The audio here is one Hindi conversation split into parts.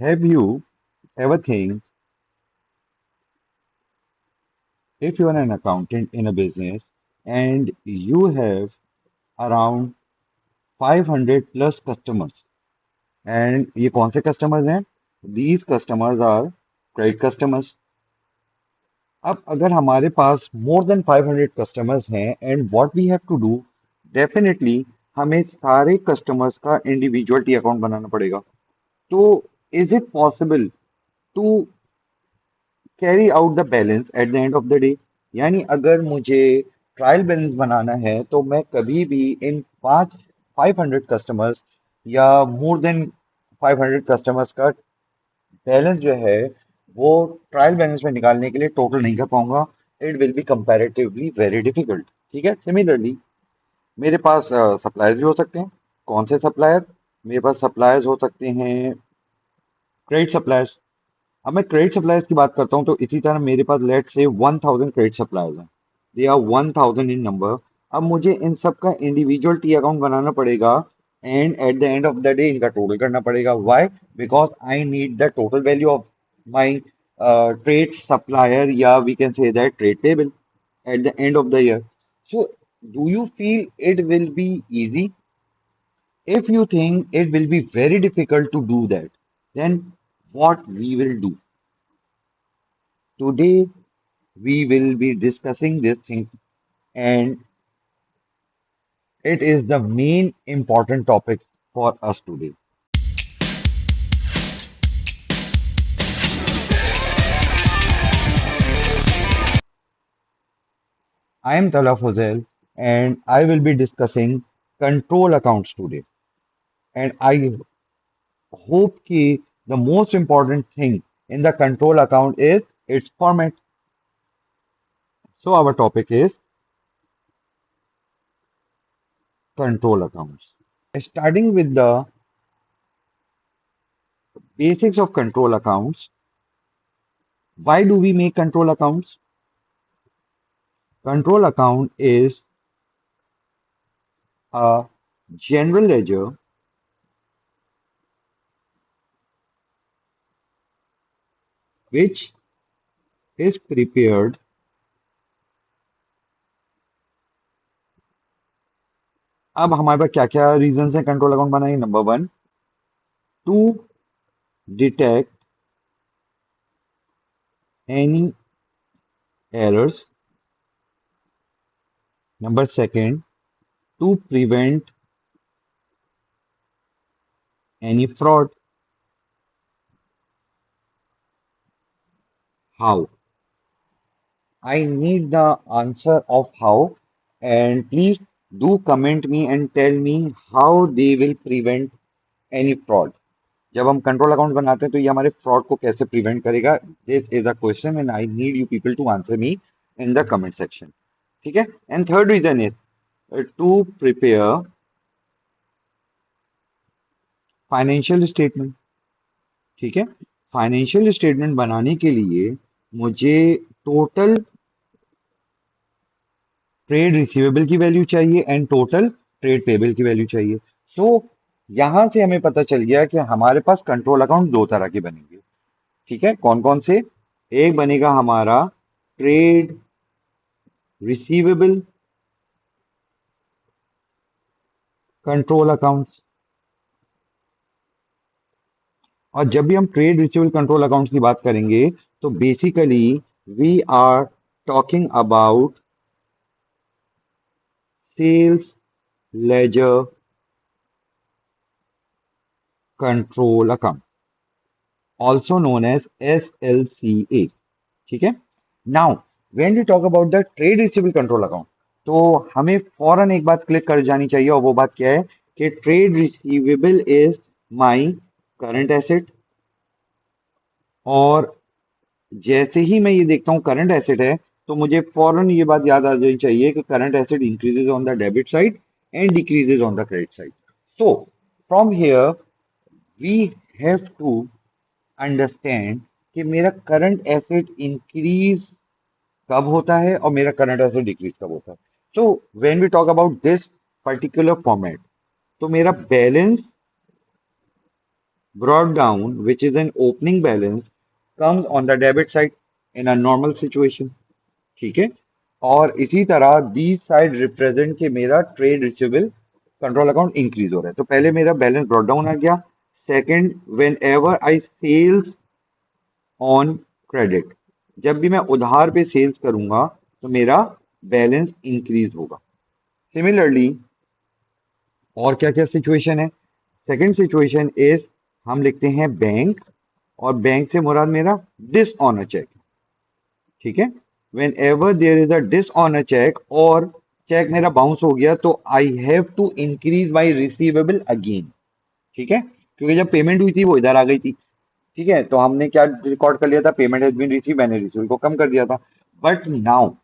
Have you ever think if you are an accountant in a business and you have around 500 plus customers and ये कौन से customers हैं? These customers are credit customers. अब अगर हमारे पास more than 500 customers हैं and what we have to do definitely हमें सारे customers का individual T account बनाना पड़ेगा. तो is it possible to carry out the balance eight the end of the day? यानी अगर मुझे ट्रायल बैलेंस बनाना है तो मैं कभी भी इन 500 कस्टमर्स या मोर देन 500 कस्टमर्स का बैलेंस जो है वो ट्रायल बैलेंस में निकालने के लिए टोटल नहीं कर पाऊंगा. It will be comparatively very difficult. ठीक है. सिमिलरली मेरे पास सप्लायर्स भी हो सकते हैं. कौन से सप्लायर? मेरे पास सप्लायर्स हो सकते हैं क्रेडिट सप्लायर्स. अब मैं क्रेडिट सप्लायर्स की बात करता हूँ तो इसी तरह मेरे पास लेट से 1000 क्रेडिट सप्लायर्स हैं. They are 1000 in number. अब मुझे इन सब का इंडिविजुअल टी अकाउंट बनाना पड़ेगा and at the end of the day इनका टोटल करना पड़ेगा. Why? Because I need the total value of my trade supplier या we can say that trade payable at the end of the year. So, do you feel it will be easy? If you think it will be very difficult to do that, then what we will do? Today, we will be discussing this thing, and it is the main important topic for us today. I am Tala Fuzel, and I will be discussing control accounts today. And I hope that the most important thing in the control account is its format. So our topic is control accounts. Starting with the basics of control accounts, why do we make control accounts? Control account is a general ledger which is prepared. अब हमारे पास क्या क्या रीजंस हैं कंट्रोल अकाउंट बनाने? Number one, to detect any errors. Number second, to prevent any fraud. How? I need the answer of how, and please do comment me and tell me how they will prevent any fraud. जब हम कंट्रोल अकाउंट बनाते हैं तो ये हमारे फ्रॉड को कैसे प्रिवेंट करेगा? This is a question and I need you people to answer me in the comment section. ठीक है. And third reason is to prepare financial statement. ठीक है. फाइनेंशियल स्टेटमेंट बनाने के लिए मुझे टोटल ट्रेड रिसीवेबल की वैल्यू चाहिए एंड टोटल ट्रेड पेबल की वैल्यू चाहिए. सो यहां से हमें पता चल गया कि हमारे पास कंट्रोल अकाउंट दो तरह के बनेंगे. ठीक है. कौन कौन से? एक बनेगा हमारा ट्रेड रिसीवेबल कंट्रोल अकाउंट्स. और जब भी हम ट्रेड रिसीवेबल कंट्रोल अकाउंट्स की बात करेंगे तो basically we are talking about sales ledger control account, also known as SLCA. ठीक है. Now when we talk about the trade receivable control account तो हमें फौरन एक बात क्लिक कर जानी चाहिए और वो बात क्या है कि trade receivable is my current asset. और जैसे ही मैं ये देखता हूँ करंट एसेट है तो मुझे फौरन ये बात याद आ जानी चाहिए कि current asset increases on the debit side and decreases on the credit side. So from here we have to understand कि मेरा करंट एसेट इंक्रीज कब होता है और मेरा करंट एसेट डिक्रीज कब होता है. So when we talk about this particular format तो मेरा balance brought down, which is an opening balance, comes on the debit side in a normal situation. ठीक है, और इसी तरह दी साइड रिप्रेजेंट के मेरा trade receivable control account increase हो रहा है। तो पहले मेरा बैलेंस ब्रॉट डाउन आ गया। Second, whenever I sells on credit, जब भी मैं उधार पे सेल्स करूंगा तो मेरा बैलेंस इंक्रीज होगा। सिमिलरली और क्या क्या सिचुएशन है? सेकंड सिचुएशन इज, हम लिखते हैं बैंक, और बैंक से मुराद मेरा डिसऑनर चेक। ठीक है, whenever there is a dishonour cheque और चेक मेरा बाउंस हो गया, तो I have to increase my receivable again. ठीक है, क्योंकि जब पेमेंट हुई थी वो इधर आ गई थी। ठीक है, तो हमने क्या रिकॉर्ड कर लिया था? पेमेंट हैज बीन रिसीव, मैंने रिसीव को कम कर दिया था। बट नाउ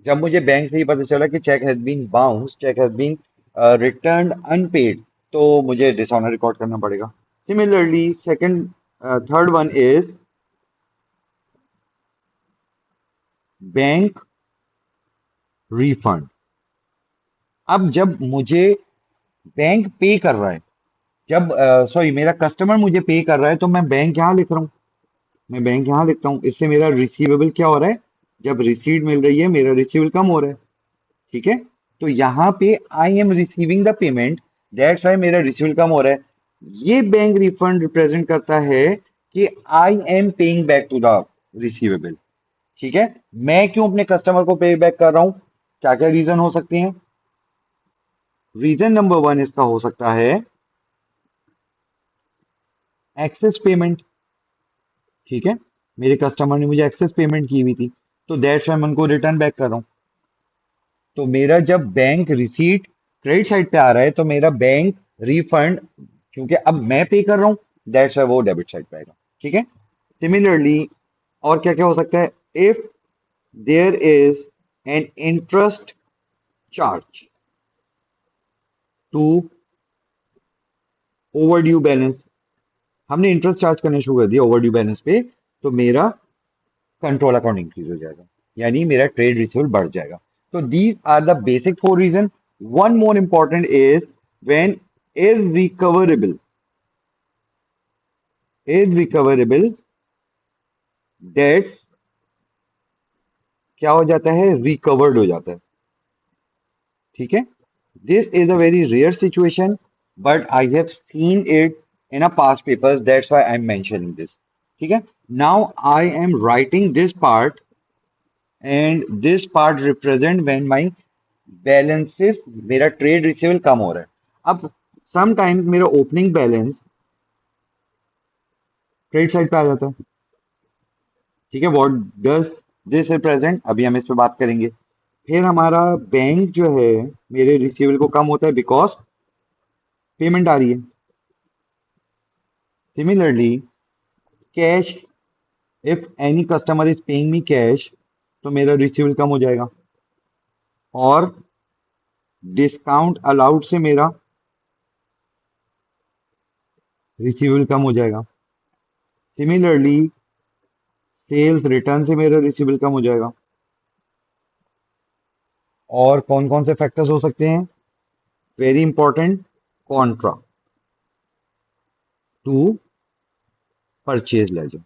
जब मुझे बैंक से ही पता चला कि cheque has been bounce, cheque has been return unpaid, तो मुझे डिसऑनर रिकॉर्ड करना पड़ेगा। Similarly second, third one is bank refund. अब जब मुझे बैंक पे कर रहा है, जब सॉरी मेरा कस्टमर मुझे पे कर रहा है, तो मैं बैंक यहाँ लिख रहा हूँ, मैं बैंक यहाँ लिखता हूँ। इससे मेरा रिसीवेबल क्या हो रहा है? जब रिसीट मिल रही है मेरा रिसीवेबल कम हो रहा है। ठीक है, तो यहाँ पे I am receiving the payment, that's why मेरा रिसीवेबल कम हो रहा है। ये बैंक रिफंड रिप्रेजेंट करता है कि I am paying back to the receivable. ठीक है, मैं क्यों अपने कस्टमर को पे बैक कर रहा हूँ? क्या क्या रीजन हो सकते हैं? रीजन नंबर वन इसका हो सकता है एक्सेस पेमेंट। ठीक है, मेरे कस्टमर ने मुझे एक्सेस पेमेंट की हुई थी, तो दैट्स वाई मैं उनको रिटर्न बैक कर रहा हूँ। तो मेरा जब बैंक रिसीट क्रेडिट साइड पे आ रहा है, तो मेरा बैंक रिफंड, क्योंकि अब मैं पे कर रहा हूँ, दैट्स वाई वो डेबिट साइड पे आएगा। ठीक है, सिमिलरली और क्या क्या हो सकता है? If there is an interest charge to overdue balance, हमने इंटरेस्ट चार्ज करना शुरू कर दिया ओवर ड्यू बैलेंस पे, तो मेरा कंट्रोल अकाउंट इंक्रीज हो जाएगा, यानी मेरा ट्रेड रिसीवेबल बढ़ जाएगा। तो these are the basic four reason. One more important is when is recoverable debts क्या हो जाता है? रिकवर्ड हो जाता है। ठीक है, this is a very rare situation, but I have seen it in a past papers, that's why I am mentioning this. ठीक है, now I am writing this part, and this part represent when my balances, मेरा ट्रेड रिसीवेबल कम हो रहा है। अब समटाइम्स मेरा ओपनिंग बैलेंस क्रेडिट साइड पे आ जाता है। ठीक है, व्हाट डज दिस रिप्रेजेंट? अभी हम इस पे बात करेंगे। फिर हमारा बैंक जो है मेरे रिसीवेबल को कम होता है बिकॉज पेमेंट आ रही है। Similarly cash, if any customer is paying me cash, तो मेरा रिसीवेबल कम हो जाएगा, और डिस्काउंट अलाउड से मेरा रिसीवेबल कम हो जाएगा। सिमिलरली सेल्स रिटर्न से मेरा रिसीवेबल कम हो जाएगा। और कौन कौन से फैक्टर्स हो सकते हैं? Very important, contra to purchase ledger,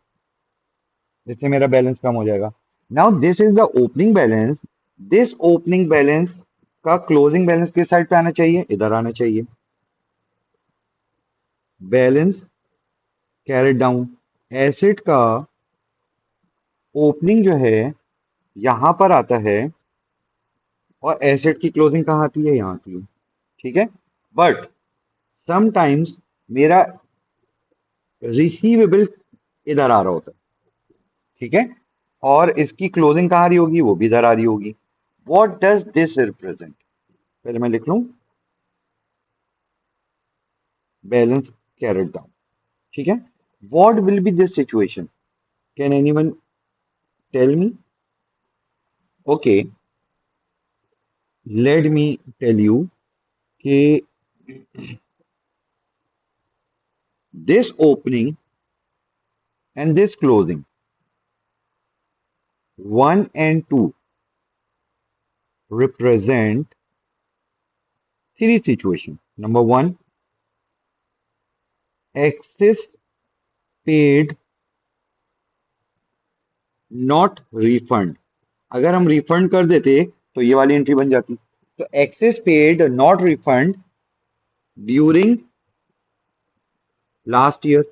इससे मेरा बैलेंस कम हो जाएगा। Now this is the opening balance. This opening balance का क्लोजिंग बैलेंस किस साइड पे आना चाहिए? इधर आना चाहिए। बैलेंस कैरेड डाउन, एसेट का ओपनिंग जो है यहां पर आता है, और एसेट की क्लोजिंग कहाँ आती है? यहाँ आती है। ठीक है, बट समटाइम्स मेरा रिसीवेबल इधर आ रहा होता है। ठीक है, और इसकी क्लोजिंग कहाँ आ रही होगी? वो भी इधर आ रही होगी। What does this represent? पहले मैं लिख लूं, बैलेंस कैरेट डाउन। ठीक है, what will be this situation? Can anyone tell me? Okay, let me tell you कि this opening and this closing, one and two, represent three situations. Number one, excess paid not refund. अगर हम रिफंड कर देते तो ये वाली एंट्री बन जाती। तो excess paid not refund during last year.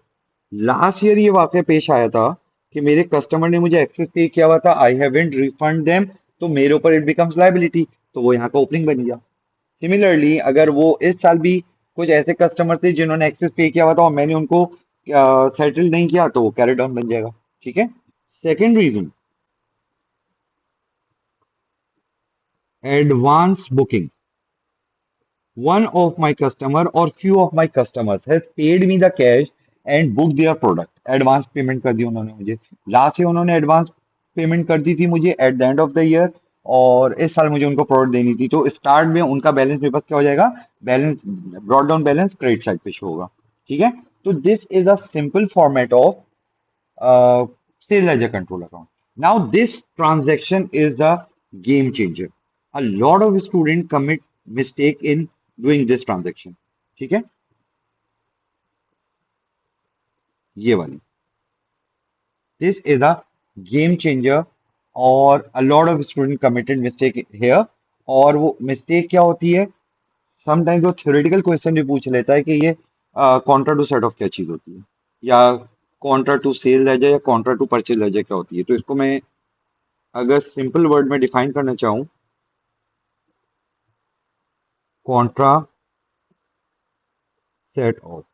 Last year ये वाकया पेश आया था कि मेरे कस्टमर ने मुझे एक्सेस पे किया हुआ था, आई हैवंट रिफंड देम, तो मेरे ऊपर इट बिकम्स लाइबिलिटी, तो वो यहाँ का ओपनिंग बन गया। सिमिलरली अगर वो इस साल भी कुछ ऐसे कस्टमर थे जिन्होंने एक्सेस पे किया हुआ था और मैंने उनको सेटल नहीं किया, तो वो कैरी डाउन बन जाएगा। ठीक है। Second reason, advance booking. One of my customer or few of my customers has paid me the cash and booked their product. Advance payment कर दी उन्होंने मुझे। लास्ट ईयर उन्होंने एडवांस पेमेंट कर दी थी मुझे eight the end of the year, और इस साल मुझे उनको प्रोडक्ट देनी थी। तो स्टार्ट में उनका बैलेंस मेरे पास क्या हो जाएगा, balance, brought down balance credit side पे शो होगा। ठीक है। तो this is a simple format of sales ledger control account. Now, this transaction is the game changer. A lot of students commit mistake in doing this transaction. ठीक है, ये वाली, this is a game changer, और a lot of student committed mistake here। और वो मिस्टेक क्या होती है, समटाइम्स वो थ्योरेटिकल क्वेश्चन भी पूछ लेता है कि ये कॉन्ट्रा टू सेट ऑफ क्या चीज होती है, या कॉन्ट्रा टू सेल लेजर या कॉन्ट्रा टू परचेज लेजर क्या होती है। तो इसको मैं अगर सिंपल वर्ड में डिफाइन करना चाहूँ, कॉन्ट्रा सेट ऑफ,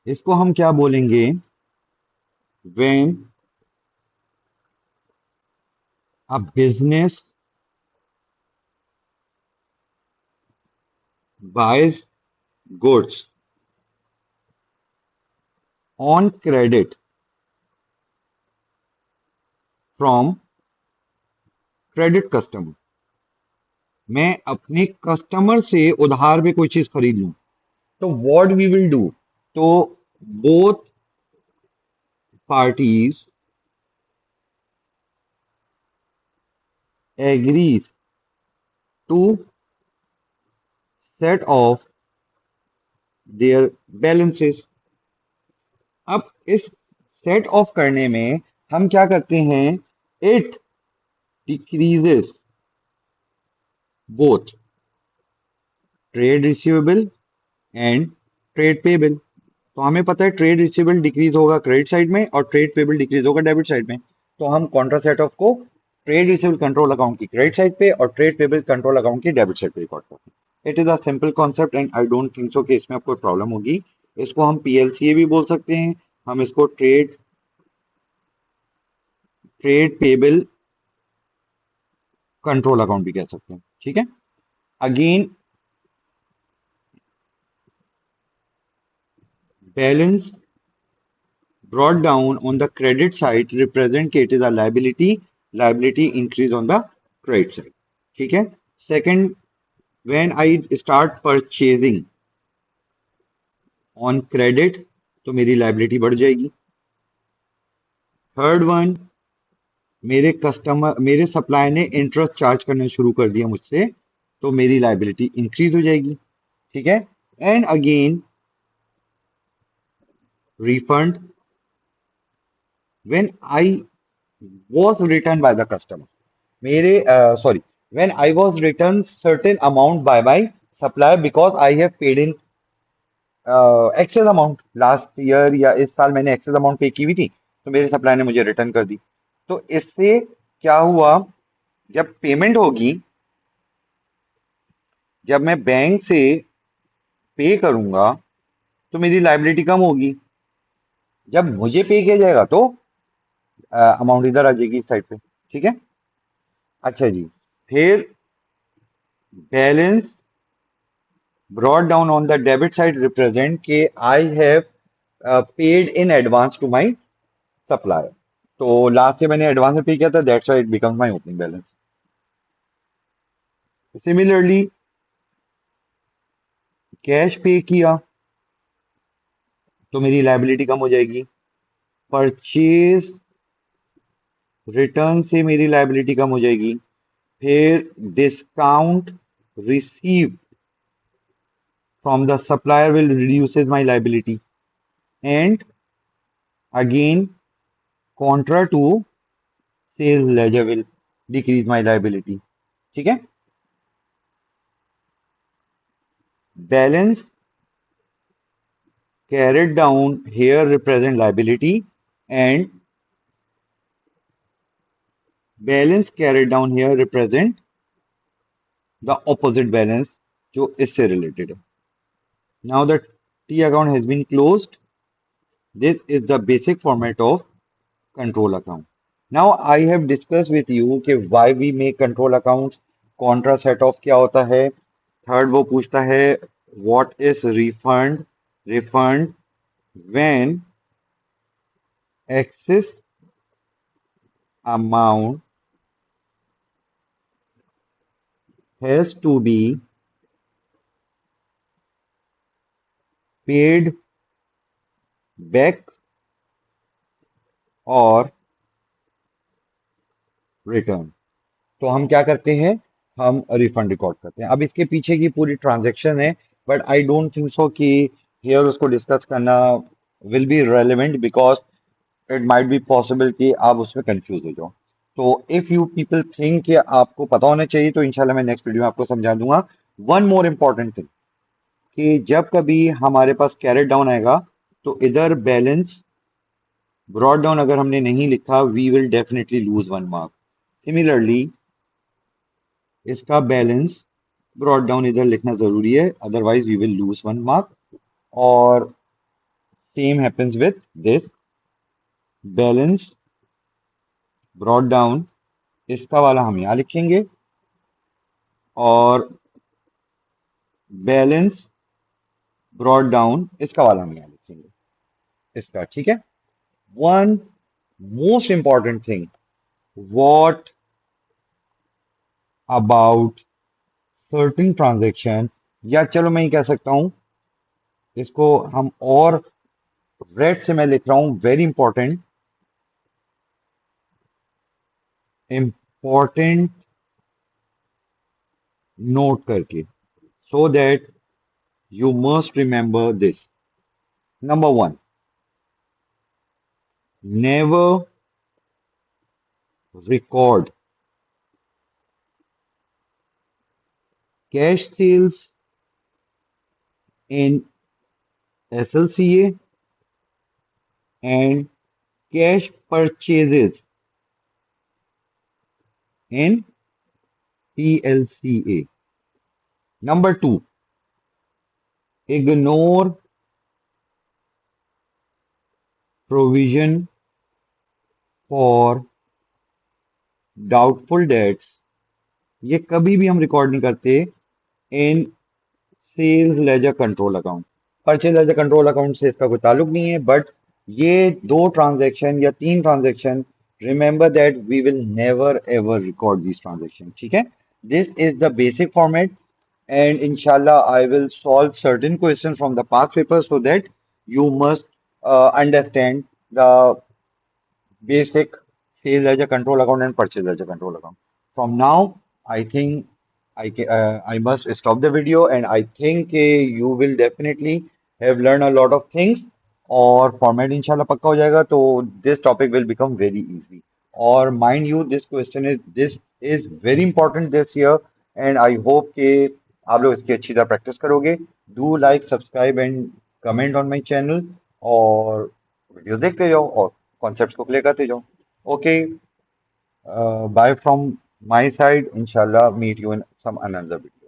इसको हम क्या बोलेंगे, when a business boys goods on credit from credit customer. मैं अपने कस्टमर से उधार में कोई चीज खरीद लूं, तो व्हाट वी विल डू, तो both parties agrees to set off their balances. अब इस सेट ऑफ करने में हम क्या करते हैं, it decreases both trade receivable and trade payable. तो हमें पता है ट्रेड रिसीवेबल डिक्रीज होगा क्रेडिट साइड में और ट्रेड पेबल डिक्रीज होगा डेबिट साइड में। तो हम कॉन्ट्रा सेट ऑफ को ट्रेड रिसीवेबल कंट्रोल अकाउंट की क्रेडिट साइड पे और ट्रेड पेबल कंट्रोल अकाउंट की डेबिट साइड पे रिकॉर्ड करते हैं। It is a simple concept and I don't think so कि इसमें आपको प्रॉब्लम होगी। इसको हम पीएलसीए भी बोल सकते हैं, हम इसको trade trade payable control account भी कह सकते हैं। ठीक है। Again, balance brought down on the credit side represent कि it is a liability increase on the credit side। ठीक है। Second, when I start purchasing on credit, तो मेरी liability बढ़ जाएगी। थर्ड वन, मेरे सप्लायर ने इंटरेस्ट चार्ज करना शुरू कर दिया मुझसे, तो मेरी लाइबिलिटी इंक्रीज हो जाएगी। ठीक है। And again, refund when I was returned by the customer, मेरे sorry, when I was returned certain amount by my supplier because I have paid in excess amount last year, या इस साल मैंने excess amount पे की हुई थी, तो मेरे सप्लायर ने मुझे रिटर्न कर दी। तो इससे क्या हुआ, जब पेमेंट होगी, जब मैं बैंक से पे करूंगा, तो मेरी लाइबिलिटी कम होगी। जब मुझे पे किया जाएगा तो अमाउंट इधर आ जाएगी इस साइड पे। ठीक है। अच्छा जी, फिर balance brought down on the debit side represent कि I have paid in advance to my supplier। तो लास्ट ईयर मैंने एडवांस में पे किया था, that's why it becomes my opening balance. Similarly, cash पे किया तो मेरी लायबिलिटी कम हो जाएगी। परचेज रिटर्न से मेरी लायबिलिटी कम हो जाएगी। फिर discount receive from the supplier will reduces my liability, and again contra to sales ledger will decrease my liability. ठीक है? Balance carried down here represent liability, and balance carried down here represent the opposite balance जो इससे related है. Now the T account has been closed. This is the basic format of control account. Now I have discussed with you कि why we make control accounts, contra set off क्या होता है, थर्ड वो पूछता है what is refund, refund when excess amount has to be paid back or return. तो हम क्या करते हैं, हम रिफंड रिकॉर्ड करते हैं. अब इसके पीछे की पूरी ट्रांजैक्शन है, but I don't think so कि हियर उसको डिस्कस करना will be relevant, because it might be possible कि आप उसमें कंफ्यूज हो जाओ. तो इफ यू पीपल थिंक कि आपको पता होना चाहिए, तो इंशाल्लाह मैं नेक्स्ट वीडियो में आपको समझा दूंगा. वन मोर इम्पॉर्टेंट थिंग कि जब कभी हमारे पास कैरेट डाउन आएगा, तो इधर बैलेंस ब्रॉड डाउन अगर हमने नहीं लिखा, we will definitely lose one mark. Similarly इसका बैलेंस ब्रॉड डाउन इधर लिखना जरूरी है, otherwise we will lose one mark. और same happens with this balance brought down, इसका वाला हम यहाँ लिखेंगे, और बैलेंस ब्रॉड डाउन इसका वाला हम यहाँ लिखेंगे, इसका. ठीक है? One most important thing, what about certain transaction, या चलो मैं ये कह सकता हूं, इसको हम और रेड से मैं लिख रहा हूं, वेरी इंपॉर्टेंट, इंपॉर्टेंट नोट करके, so that you must remember this. Number one, never record cash sales in SLCA and cash purchases in PLCA. Number two, ignore provision for doubtful debts. ये कभी भी हम रिकॉर्ड नहीं करते in sales ledger control account. Purchase ledger control account से इसका कोई ताल्लुक नहीं है, बट ये दो ट्रांजैक्शन या तीन transaction, remember that we will never ever record this transaction. ठीक है? This is the basic format, and inshallah I will solve certain questions from the past paper, so that you must understand the basic sales ledger control account and purchase ledger control account. From now, I think I must stop the video, and I think you will definitely have learned a lot of things. और फॉर्मेट इंशाल्लाह पक्का हो जाएगा, तो this topic will become very easy. और mind you, this is very important this year, and I hope कि आप लोग इसकी अच्छी तरह प्रैक्टिस करोगे. Do like, subscribe and comment on my channel, और वीडियोस देखते जाओ और कॉन्सेप्ट्स को क्लियर करते जाओ. Okay, bye from my side. Inshallah, meet you in some another video.